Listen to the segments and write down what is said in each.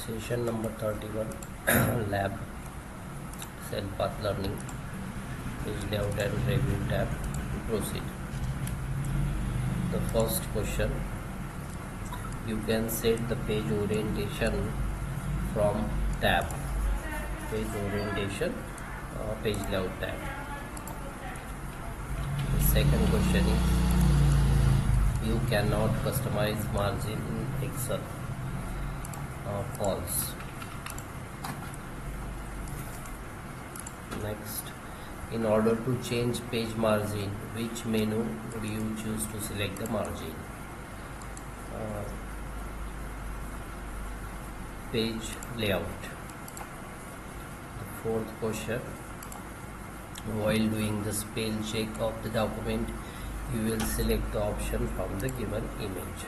Session number 31 lab cell path learning page layout and review tab. Proceed. The first question, you can set the page orientation from tab, page orientation, page layout tab. The second question is, you cannot customize margin in Excel. False. Next, in order to change page margin, which menu would you choose to select the margin? Page layout. The fourth question, while doing the spell check of the document, you will select the option from the given image.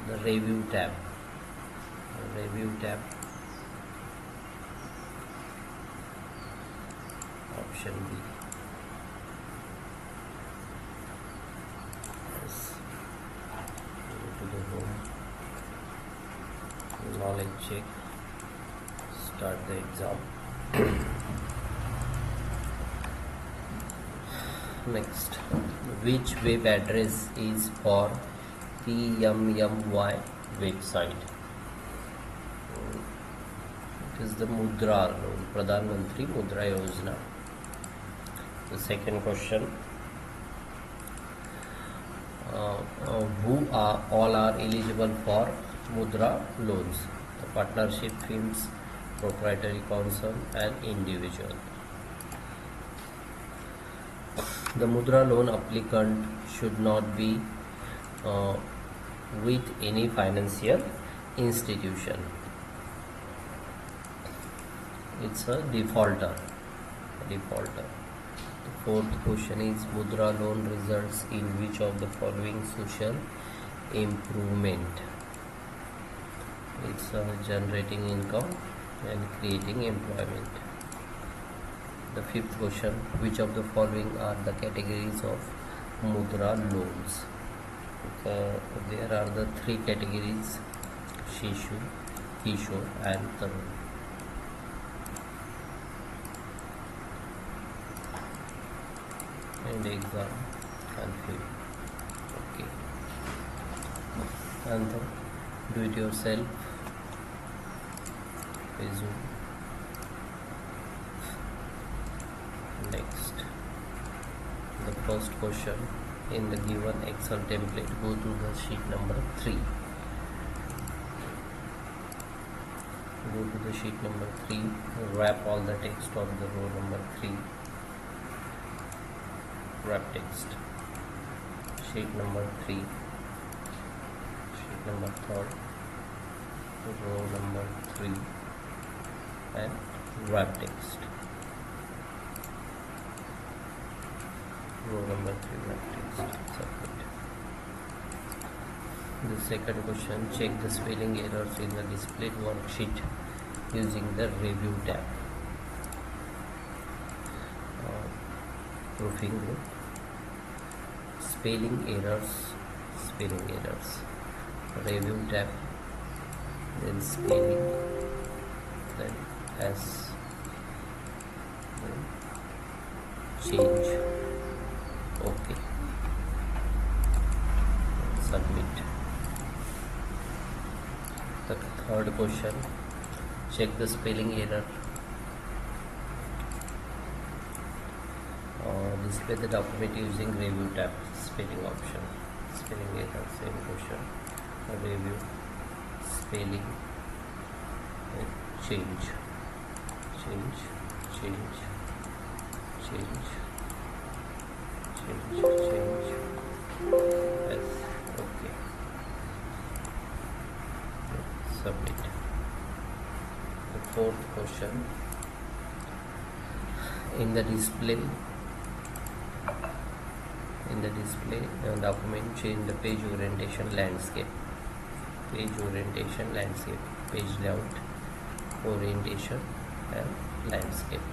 The review tab. Option B. Yes. Go to the home. Knowledge check. Start the exam. Next, which web address is for PMMY website? It is the Mudra loan, Pradhan Mantri Mudra Yojana. The second question, who are all are eligible for Mudra loans? The partnership firms, proprietary counsel and individual. The Mudra loan applicant should not be with any financial institution. It's a defaulter. The fourth question is, Mudra loan results in which of the following social improvement? It's generating income and creating employment. The fifth question, which of the following are the categories of Mudra loans? There are the three categories: Shishu, Kishore and Tarun. And exam confused. Okay. And do it yourself. Resume. Next, the first question in the given Excel template, go to the sheet number 3. Go to the sheet number 3, wrap all the text of the row number 3. Wrap text. Sheet number 3. Sheet number 3. Row number 3. And wrap text. Row number 3, wrap text. Submit. The second question, check the spelling errors in the displayed worksheet using the review tab. Proofing group. Spelling errors. Review tab. Then spelling. Then S. Then change. Okay. Submit. The third question, check the spelling error. Display the document using review tab. Spelling option. Spelling error, same question. Review. Spelling. Change. Yes. Okay. Submit. The fourth question, in the display document, change the page orientation landscape. Page layout, orientation and landscape.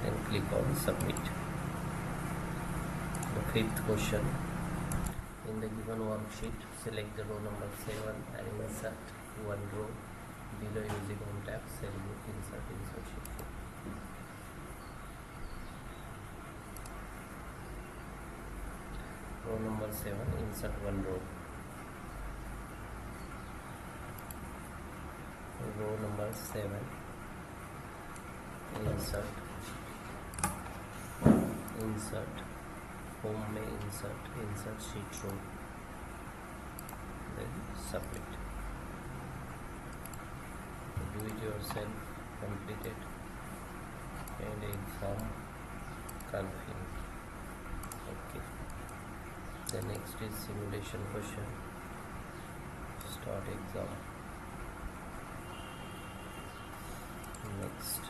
Then click on submit. The fifth question, In the given worksheet, select the row number 7 and insert one row below using on tab cell book insert sheet. Row number 7, insert one row. Row number 7, insert home में insert sheet row, then submit. Do it yourself, completed, and exam confirmed. Okay. The next is simulation question. Start exam. Next,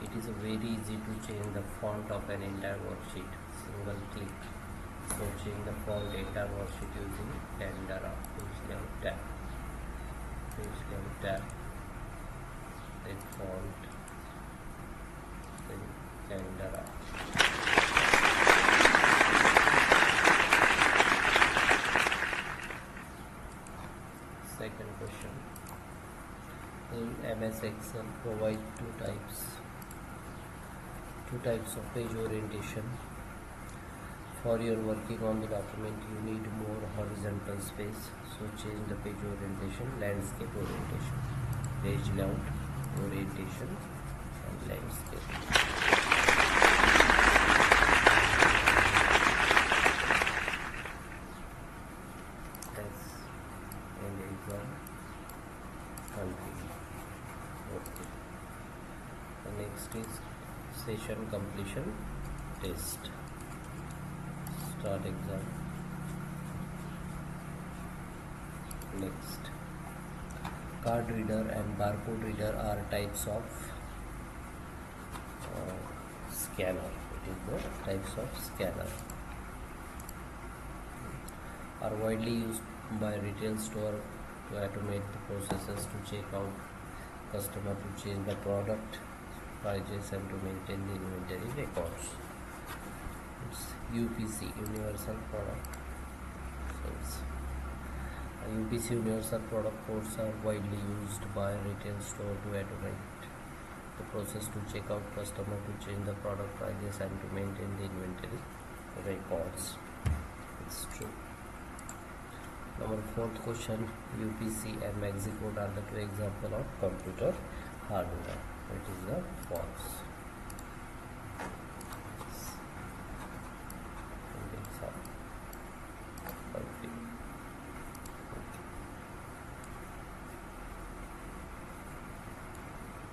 it is very easy to change the font of an entire worksheet. Single click. So change the font entire worksheet using VIDARBHA. Page layout tab. Then font. Then VIDARBHA. Second question. In MS Excel, provide two types of page orientation. For your working on the document, you need more horizontal space, so change the page orientation, landscape orientation, page layout orientation, and landscape. And exam complete. Okay. The next is session completion test. Start exam. Next, card reader and barcode reader are types of scanner. It is the types of scanner are widely used by retail store to automate the processes to check out customer, to change the product prices, and to maintain the inventory records. It's UPC, Universal Product Sales. UPC Universal Product Codes are widely used by retail store to automate the process to check out customer, to change the product prices, and to maintain the inventory records. It's true. Number 4th question, UPC and mscit are the two examples of computer hardware. It is the false.